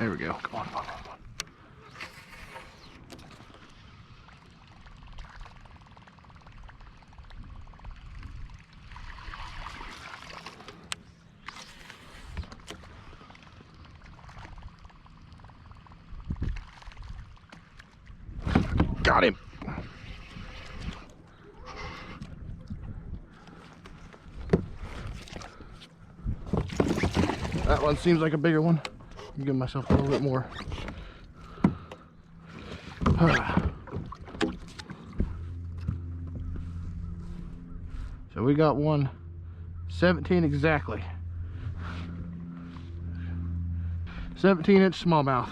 There we go. Come on, come on, come on. Got him. That one seems like a bigger one. I'll give myself a little bit more. So we got one 17 exactly. 17-inch smallmouth.